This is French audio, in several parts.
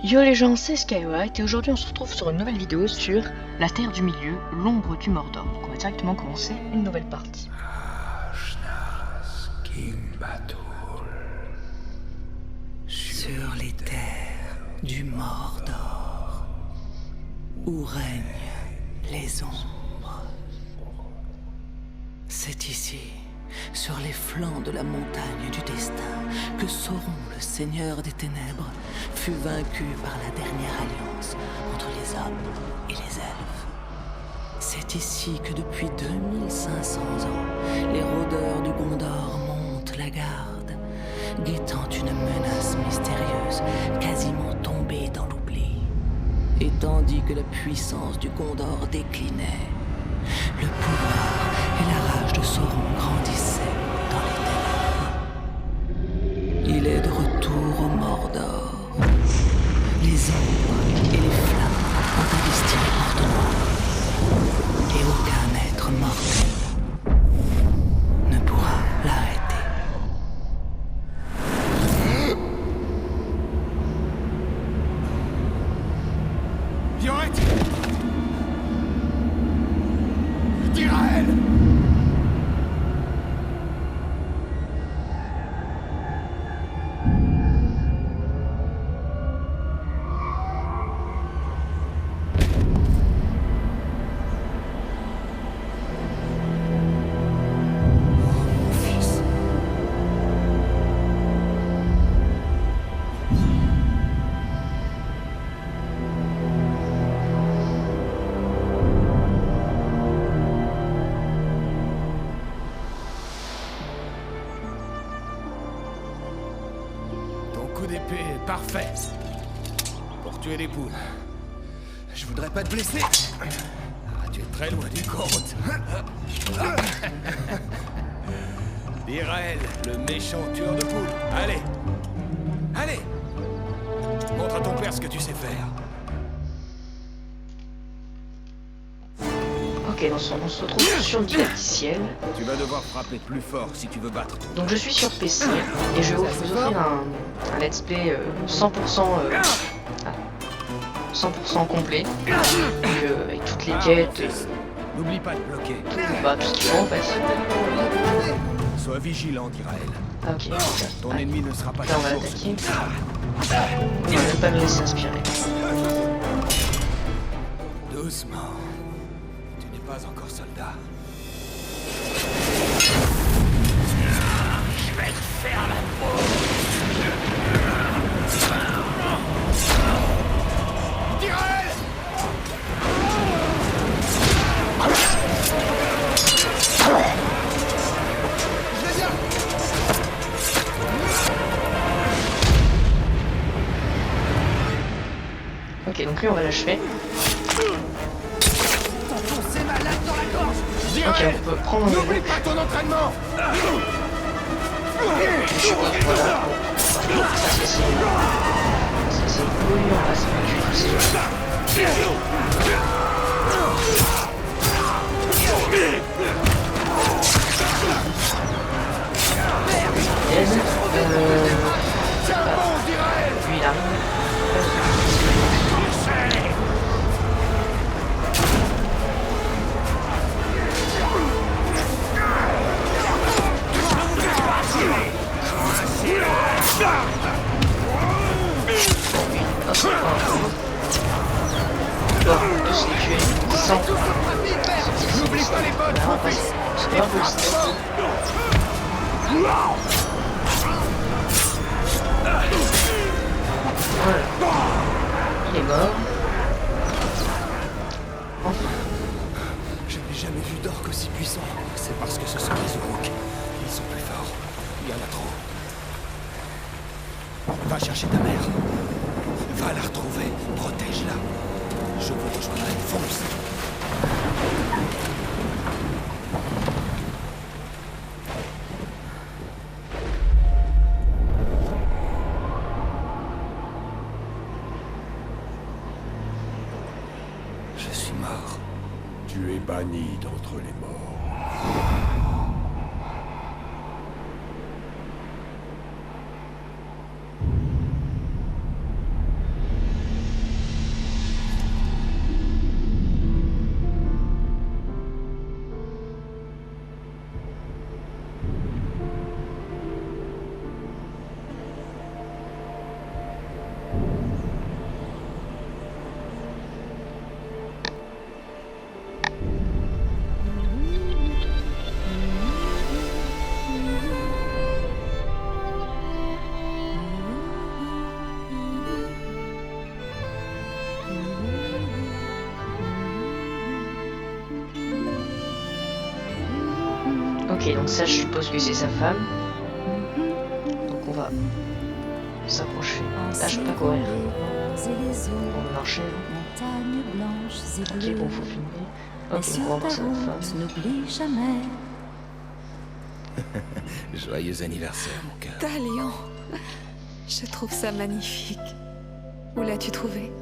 Yo les gens, c'est Skywhite et aujourd'hui on se retrouve sur une nouvelle vidéo sur la Terre du Milieu, l'ombre du Mordor. Donc on va directement commencer une nouvelle partie. Sur les terres du Mordor, où règnent les ombres. C'est ici, sur les flancs de la montagne du destin, que Sauron, le seigneur des ténèbres, fut vaincu par la dernière alliance entre les hommes et les elfes. C'est ici que depuis 2500 ans, les rôdeurs du Gondor montent la garde, guettant une menace mystérieuse, quasiment tombée dans l'oubli. Et tandis que la puissance du Gondor déclinait, le pouvoir et la rage de Sauron grandissaient dans les ténèbres. Il est de retour au Mordor. Les ombres et les flammes ont investi les portes noires. Et aucun être mortel ne pourra l'arrêter. Violette! Dirael! Mon fils. Ton coup d'épée est parfait pour tuer les poules. Je voudrais pas te blesser. Ah, tu es très loin du compte. Dirael, le méchant tueur de poules. Allez. Allez. Montre à ton père ce que tu sais faire. Ok, on se retrouve sur le didacticiel. Tu vas devoir frapper plus fort si tu veux battre. Donc je suis sur PC et je vais vous offrir un let's play 100% 100% complet. Donc, avec toutes les quêtes, N'oublie pas de bloquer. tout ce qu'il faut en fait. Sois vigilant, Dirael. Ah, ok, Ton ennemi ne sera pas là on va toujours attaquer. On va même pas me laisser inspirer. Doucement. Tu n'es pas encore soldat. Je vais te faire la peau. Dirael! Je vais bien. Ok, donc lui on va l'achever. C'est malade dans la gorge. Ok, Dirael, on peut prendre un n'oublie pas ton entraînement. voilà. Ça c'est cool, on va se faire tuer tout ça. Tiens bon, Dirael. Lui il arrive. On doit tous les tuer sans N'oublie pas les bottes, mon fils. c'est pas possible. Voilà. Il est mort. Enfin. Je n'ai jamais vu d'orques aussi puissants. C'est parce que ce sont les Uruk. Ils sont plus forts. Il y en a trop. Va chercher ta mère. Va la retrouver. Protège-la. Je vous rejoindrai. Fonce. Je suis mort. Tu es banni d'entre les morts. Ok, donc ça, je suppose que c'est sa femme. Donc on va s'approcher. Là, je peux pas courir. On va marcher. Ok, bon, faut filmer. Ok, on va voir sa femme. N'oublie jamais. Joyeux anniversaire, mon cœur. Talion, je trouve ça magnifique. Où l'as-tu trouvé?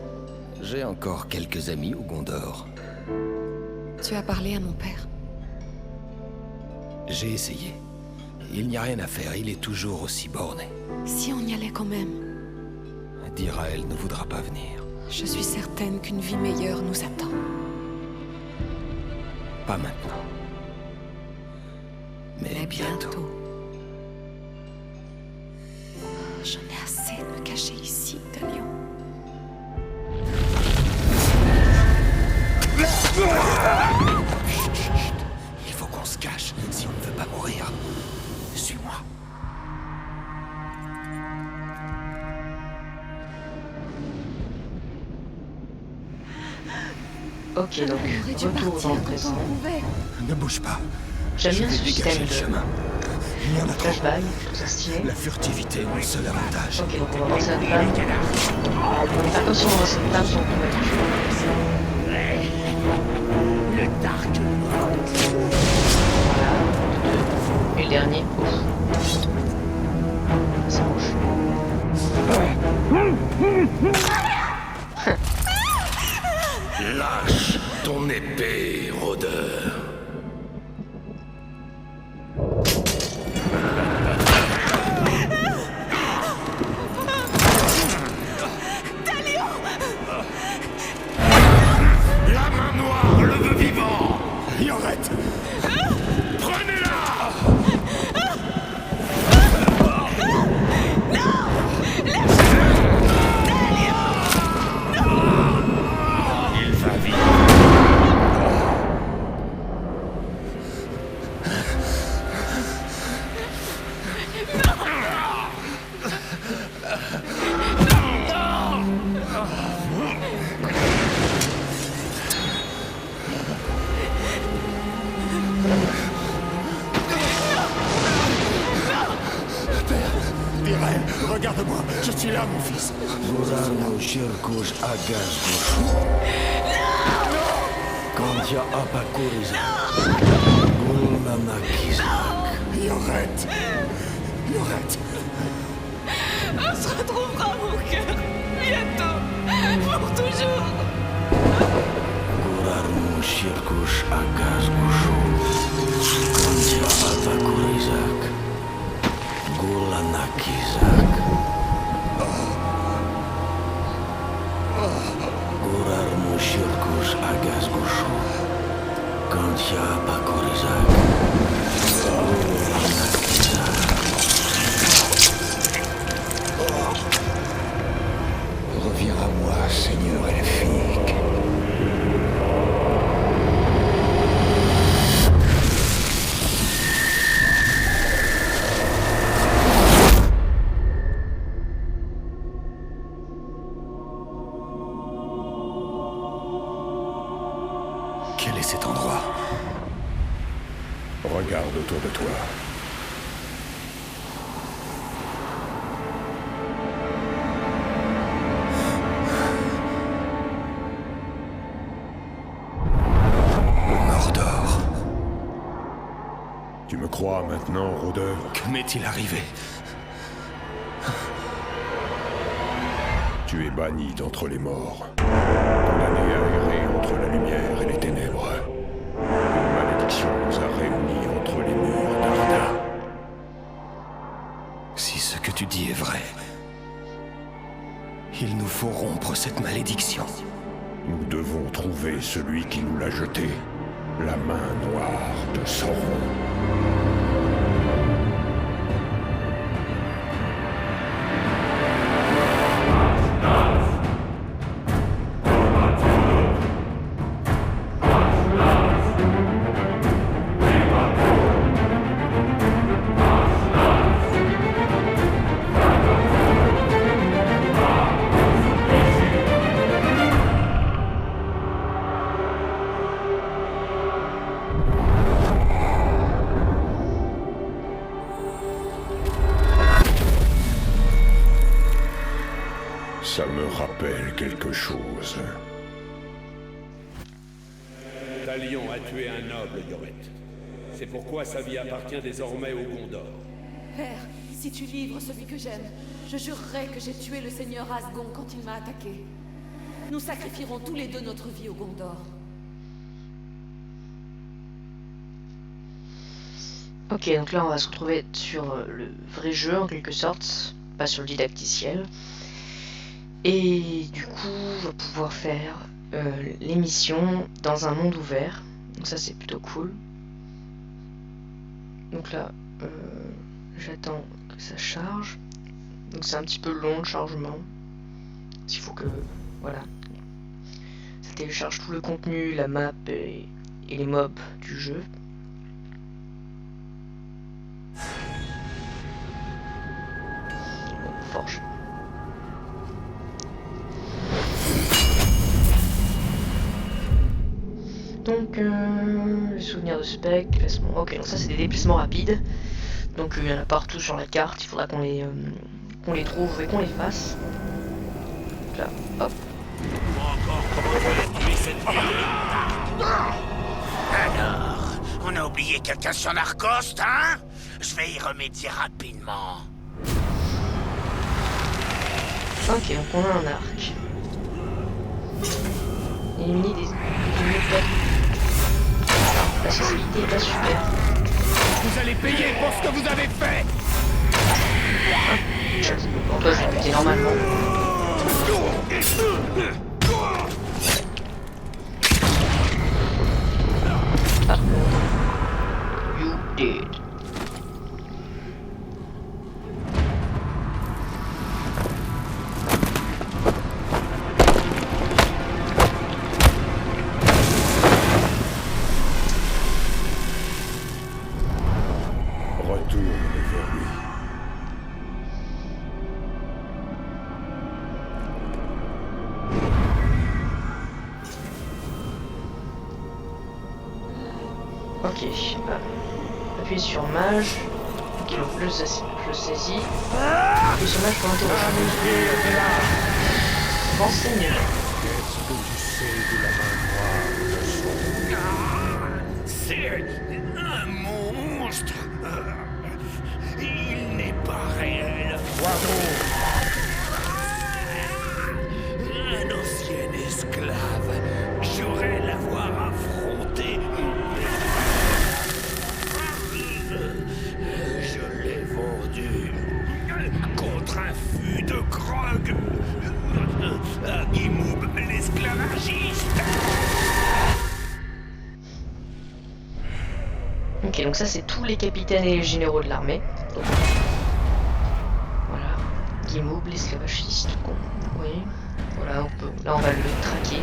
J'ai encore quelques amis au Gondor. Tu as parlé à mon père. J'ai essayé. Il n'y a rien à faire, il est toujours aussi borné. Si on y allait quand même, Dirael ne voudra pas venir. je suis certaine qu'une vie meilleure nous attend. Pas maintenant. Mais bientôt. J'en ai assez de me cacher ici, Talion. Il faut qu'on se cache si on ne veut pas mourir. Suis-moi. Ok, donc retour dans le présent. Ne bouge pas. J'aime Je bien vais ce dégager système le chemin. Il y en a de trop. flashback, tout ça stylé. La furtivité est mon seul avantage. Ok, donc on va voir cette femme. On va faire comme si on voit cette femme sans couverture. Le Dark. Voilà. Et le dernier. Ouf. C'est moche. Lâche ton épée, rôdeur. La main noire le veut vivant. Yorette, prenez-la. Il va vivre. Dirael, regarde-moi, je suis là, mon fils. Yorette, Yorette. On se retrouvera, mon cœur, bientôt, pour toujours. Reviens à moi, Seigneur elfique. Quel est cet endroit? Regarde autour de toi. Mordor. Tu me crois maintenant, rôdeur? Que m'est-il arrivé? Tu es banni d'entre les morts, condamné à errer entre la lumière et les ténèbres. Nous devons trouver celui qui nous l'a jeté. La main noire de Sauron. Ça me rappelle quelque chose. Talion a tué un noble, Yoret. C'est pourquoi sa vie appartient désormais au Gondor. Père, si tu livres celui que j'aime, je jurerai que j'ai tué le seigneur Asgon quand il m'a attaqué. Nous sacrifierons tous les deux notre vie au Gondor. Ok, donc là on va se retrouver sur le vrai jeu en quelque sorte, pas sur le didacticiel. Et du coup, on va pouvoir faire les missions dans un monde ouvert. Donc ça c'est plutôt cool. Donc là, j'attends que ça charge. Donc c'est un petit peu long le chargement. Il faut que, voilà, ça télécharge tout le contenu, la map et les mobs du jeu. Donc, forge. Donc, le souvenir de spec, déplacement. Ok, donc ça c'est des déplacements rapides. Donc il y en a partout sur la carte, il faudra qu'on les trouve et qu'on les fasse. Donc là, hop. Encore comment tu as tué cette ville? Alors, on a oublié quelqu'un sur Narcost, hein? Je vais y remédier rapidement. Ok, donc on a un arc. Éliminer des ennemis. La sensibilité est pas super. Vous allez payer pour ce que vous avez fait! Bon, toi, je vais péter normalement. Par contre, you did. Retourne vers lui. Ok, appuyez sur mage. Ok, donc je saisis. Appuyez sur mage pour interroger. Renseigne. Qu'est-ce que tu sais de la main noire de Sauron? C'est un monstre. Il n'est pas réel. Un ancien esclave. J'aurais l'avoir affronté. Je l'ai vendu contre un fût de grog à Gimoub, l'esclavagiste. Ok, donc ça c'est tous les capitaines et les généraux de l'armée. Donc, voilà, Gimoub, l'esclavagiste. Oui, voilà, là on va le traquer.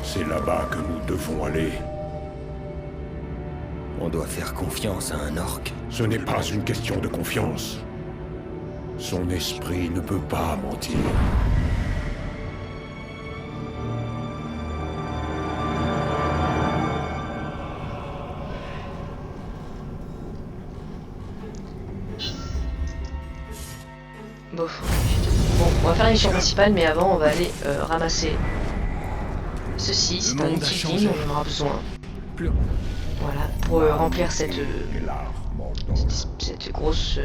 C'est là-bas que nous devons aller. On doit faire confiance à un orc. Ce n'est pas une question de confiance. Son esprit ne peut pas mentir. Bon, on va faire la mission principale, mais avant on va aller ramasser ceci, c'est un outil fine dont on aura besoin. Voilà, pour remplir cette grosse...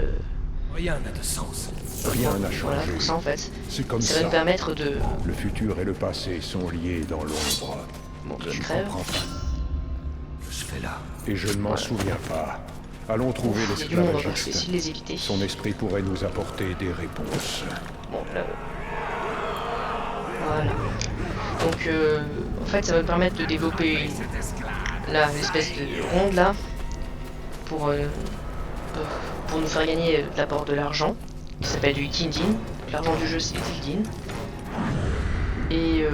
Rien n'a de sens. Rien n'a changé. Voilà, pour ça en fait. C'est comme Ça va nous permettre de... Le futur et le passé sont liés dans l'ombre. Bon, Je crève. comprends pas. je fais là? Et je ne m'en souviens pas. Allons trouver Il y a du monde, on va l'esclavagiste. essayer de les éviter. Son esprit pourrait nous apporter des réponses. Bon, là. Voilà. Donc, en fait, ça va me permettre de développer l'espèce de ronde là pour nous faire gagner de l'apport de l'argent qui s'appelle du Tindin. L'argent du jeu, c'est du Tindin. Et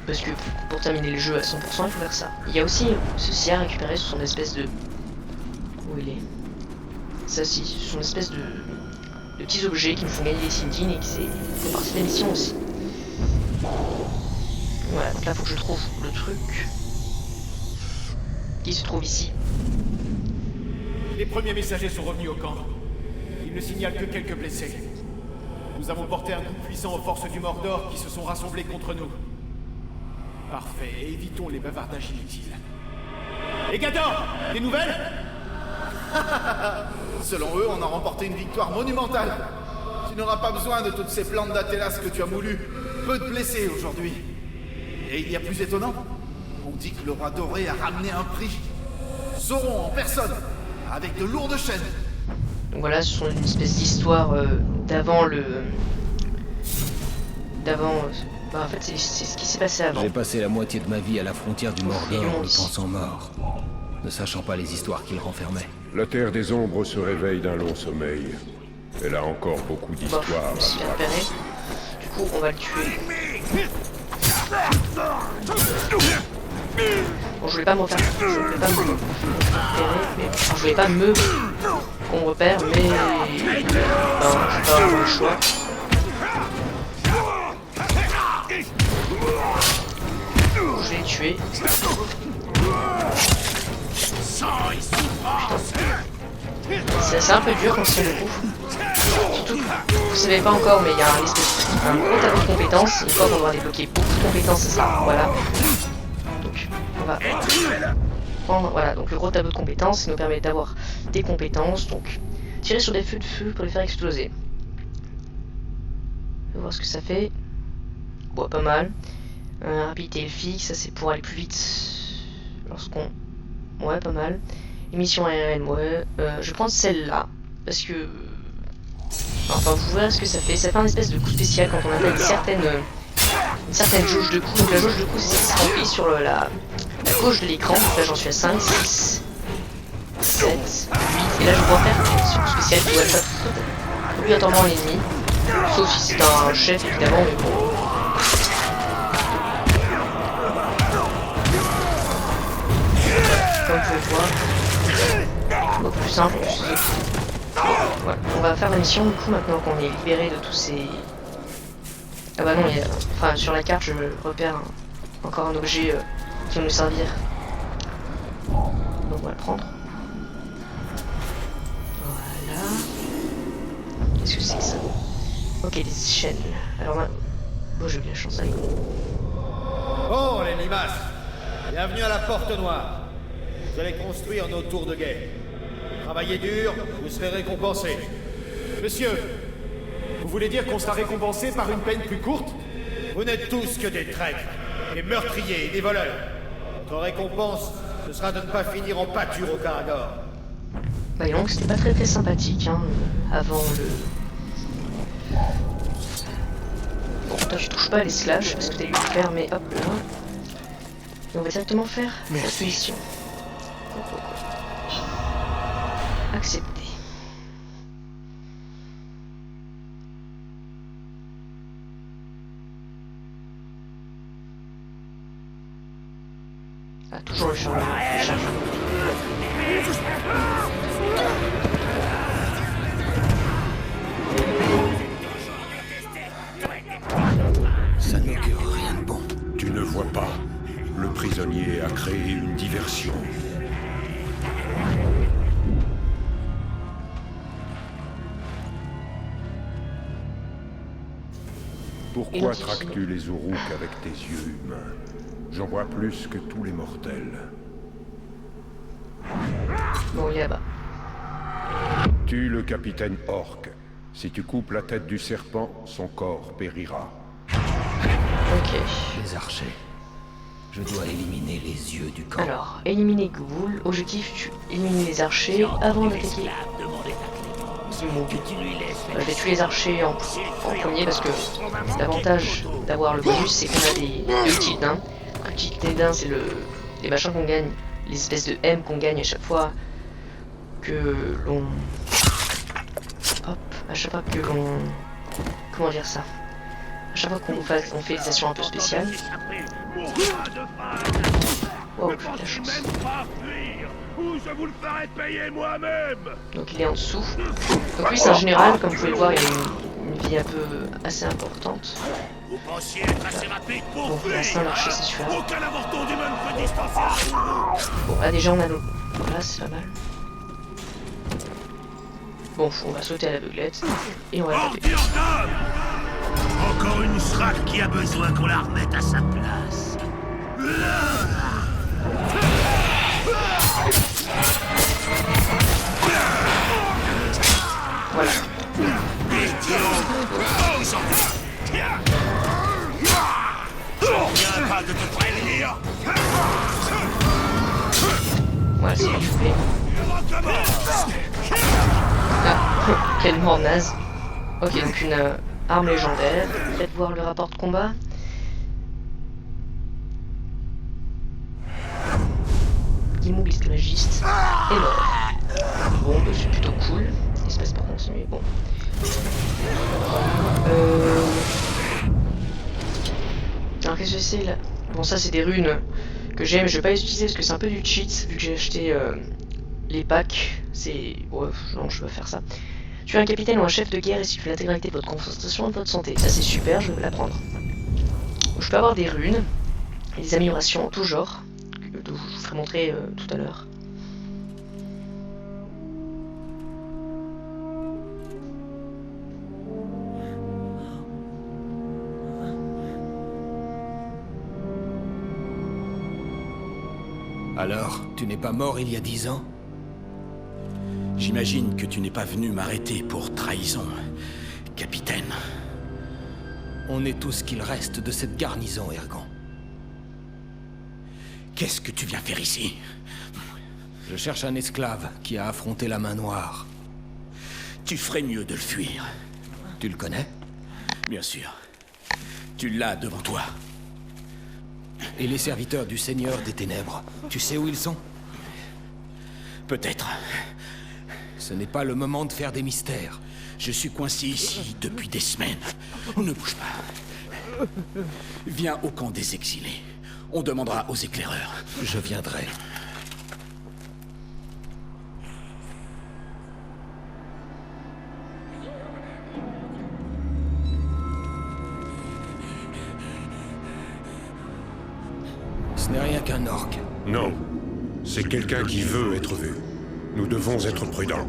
parce que pour terminer le jeu à 100%, il faut faire ça. Il y a aussi ceci à récupérer, ce sont des espèces de. Où il est? Ça, si, ce sont des espèces de petits objets qui nous font gagner des Tindin et qui font partie de la mission aussi. Voilà, donc là, faut que je trouve le truc qui se trouve ici. Les premiers messagers sont revenus au camp. Ils ne signalent que quelques blessés. Nous avons porté un coup puissant aux forces du Mordor qui se sont rassemblées contre nous. Parfait, et évitons les bavardages inutiles. Et Gador, des nouvelles? Selon eux, on a remporté une victoire monumentale. Tu n'auras pas besoin de toutes ces plantes d'Athélas que tu as moulues. Peu de blessés aujourd'hui. Et il y a plus étonnant, on dit que le roi doré a ramené un prix. Sauron en personne, avec de lourdes chaînes. Donc voilà, ce sont une espèce d'histoire d'avant le... en fait, c'est ce qui s'est passé avant. J'ai passé la moitié de ma vie à la frontière du Mordor en me ici. pensant mort, ne sachant pas les histoires qu'il renfermait. La Terre des Ombres se réveille d'un long sommeil. Elle a encore beaucoup Bon, d'histoires je me suis à repéré. raconter. Du coup, on va le tuer. Bon, je voulais pas me repérer. Je voulais pas me repérer, mais... Enfin, je voulais pas me... qu'on me repère, mais... Non, j'ai pas vraiment le choix. Je vais le tuer. C'est un peu dur quand c'est le coup. Surtout que vous savez pas encore, mais il y a un gros tableau de compétences. Une fois qu'on aura débloqué beaucoup de compétences, c'est ça. Voilà. Donc, on va prendre. Voilà, donc le gros tableau de compétences, qui nous permet d'avoir des compétences. Donc, tirer sur des feux de feu pour les faire exploser. On va voir ce que ça fait. Bon, pas mal. Rapidité elfique, ça c'est pour aller plus vite lorsqu'on... Ouais, pas mal. Émission aérienne, ouais. Je vais prendre celle-là, parce que... Enfin, vous verrez ce que ça fait. Ça fait un espèce de coup spécial quand on atteint une certaine jauge de coups. Donc la jauge de coups, c'est ce qui s'appuie sur la gauche de l'écran. Donc là, j'en suis à 5, 6, 7, 8. Et là, je vais pouvoir faire ce coup spécial qui va faire obligatoirement l'ennemi. Sauf si c'est un chef, évidemment, mais bon... Comme vous pouvez voir, beaucoup plus simple. Voilà. On va faire la mission du coup maintenant qu'on est libéré de tous ces... Ah bah non, il y a... Enfin sur la carte je repère encore un objet qui va nous servir. Donc on va le prendre. Voilà. Qu'est-ce que c'est que ça? Ok, des chaînes. Alors là... Bon, j'ai eu de la chance, allez. Bon, les limaces, bienvenue à la Porte Noire. Vous allez construire nos tours de guet. Travaillez dur, vous serez récompensés. Monsieur, vous voulez dire qu'on sera récompensé par une peine plus courte? Vous n'êtes tous que des traîtres, des meurtriers et des voleurs. Votre récompense, ce sera de ne pas finir en pâture au Caragor. Bah donc c'était pas très sympathique hein, avant le... Bon, toi tu touches pas à les slash parce que t'as dû le faire, mais hop là. Et on va directement faire la mission. Accepter. Ah, toujours le chargeur. Ça n'augure rien de bon. Tu ne vois pas. Le prisonnier a créé une diversion. Pourquoi traques-tu les Uruk avec tes yeux humains? J'en vois plus que tous les mortels. Bon, il est là-bas. Tue le capitaine Orc. Si tu coupes la tête du serpent, son corps périra. Ok. Les archers. Je dois éliminer les yeux du camp. Alors, éliminer Ghoul. Objectif, éliminer les archers avant d'attaquer. Je vais tuer les archers en premier parce que l'avantage d'avoir le bonus, c'est qu'on a des petites nains. Les petites nains, c'est les machins qu'on gagne, les espèces de M qu'on gagne à chaque fois que l'on... Hop, à chaque fois que l'on... Comment dire ça? À chaque fois qu'on fait des actions un peu spéciales. Oh, j'ai de la chance. Donc il est en dessous. Donc lui c'est un général, comme vous pouvez le voir, il a une vie un peu assez importante. Bon, il a 5 archers, c'est suffisant. Bon, là déjà on a nos... Voilà, c'est pas mal. Bon, on va sauter à l'aveuglette et on va taper. Encore une sraque qui a besoin qu'on la remette à sa place. Voilà. Voilà, c'est fait. Ah, quelle mort naze. Ok, donc une arme légendaire. Peut-être voir le rapport de combat. Guimauve l'esclavagiste est mort. Bon, bah, c'est plutôt cool. Espace pour continuer, bon. Alors qu'est-ce que c'est là? Bon, ça c'est des runes que j'ai, mais je vais pas les utiliser parce que c'est un peu du cheat vu que j'ai acheté les packs. C'est... Ouais, non, je vais faire ça. Tu es un capitaine ou un chef de guerre et si tu fais l'intégralité de votre concentration et de votre santé. Ça c'est super, je vais l'apprendre. Je peux avoir des runes et des améliorations en tout genre. Je vous ferai montrer tout à l'heure. Alors, tu n'es pas mort il y a 10 ans? J'imagine que tu n'es pas venu m'arrêter pour trahison, capitaine. On est tout ce qu'il reste de cette garnison, Ergan. Qu'est-ce que tu viens faire ici? Je cherche un esclave qui a affronté la main noire. Tu ferais mieux de le fuir. Tu le connais? Bien sûr. Tu l'as devant toi. Et les serviteurs du Seigneur des Ténèbres, tu sais où ils sont? Peut-être. Ce n'est pas le moment de faire des mystères. Je suis coincé ici depuis des semaines. Ne bouge pas. Viens au camp des exilés. On demandera aux éclaireurs. Je viendrai. Ce n'est rien qu'un orc. Non. C'est quelqu'un qui veut être vu. Nous devons être prudents.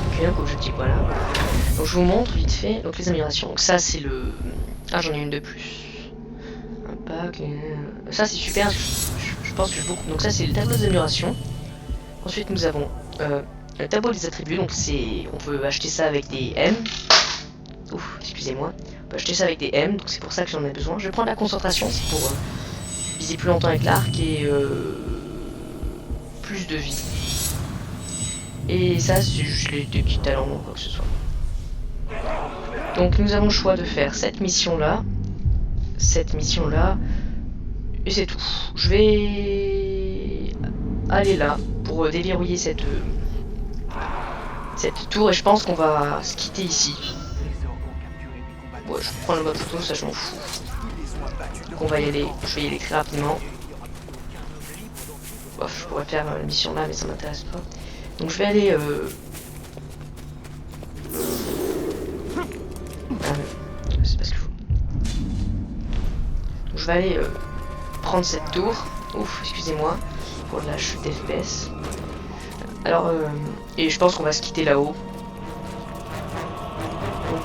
Ok, donc objectif, voilà. Donc je vous montre vite fait donc les améliorations. Donc ça c'est le... Ah, j'en ai une de plus. Un pack... Ça c'est super, je pense que j'ai beaucoup... Donc ça c'est le tableau des améliorations. Ensuite nous avons le tableau des attributs. Donc c'est... On peut acheter ça avec des M. Ouf, excusez-moi. On peut acheter ça avec des M, donc c'est pour ça que j'en ai besoin. Je vais prendre la concentration, c'est pour viser plus longtemps avec l'arc et plus de vie. Et ça, c'est juste des petits talents ou quoi que ce soit. Donc nous avons le choix de faire cette mission-là, et c'est tout. Je vais aller là pour déverrouiller cette tour et je pense qu'on va se quitter ici. Ouais, je prends le mode photo, ça je m'en fous. Donc on va y aller, je vais y aller très rapidement. Bof, je pourrais faire la mission là, mais ça m'intéresse pas. Donc je vais aller... c'est parce que... Donc je vais aller prendre cette tour. Ouf, excusez-moi pour la chute d'FPS. Alors, et je pense qu'on va se quitter là-haut. Donc...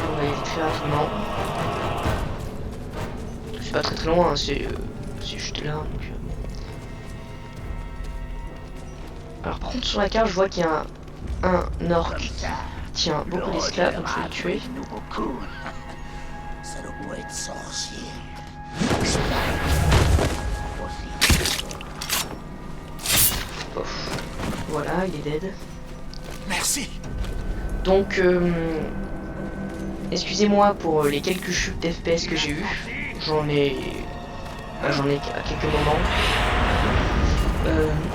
on va y aller très rapidement. C'est pas très loin, hein, c'est juste là. Donc, Alors par contre sur la carte je vois qu'il y a un orc tient beaucoup d'esclaves, donc je vais le tuer. Ça doit pas être sorcier. Pof. Voilà, il est dead. Merci. Donc, excusez-moi pour les quelques chutes d'FPS que j'ai eu. J'en ai à quelques moments.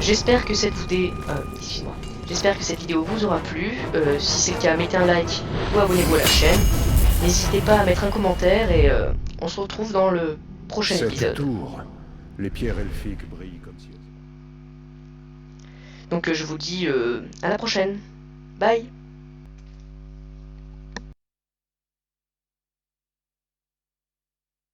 J'espère que cette vidéo, j'espère que cette vidéo vous aura plu. Si c'est le cas, mettez un like ou abonnez-vous à la chaîne. N'hésitez pas à mettre un commentaire et on se retrouve dans le prochain épisode. Tour, les pierres elfiques brillent comme si... Donc je vous dis à la prochaine. Bye.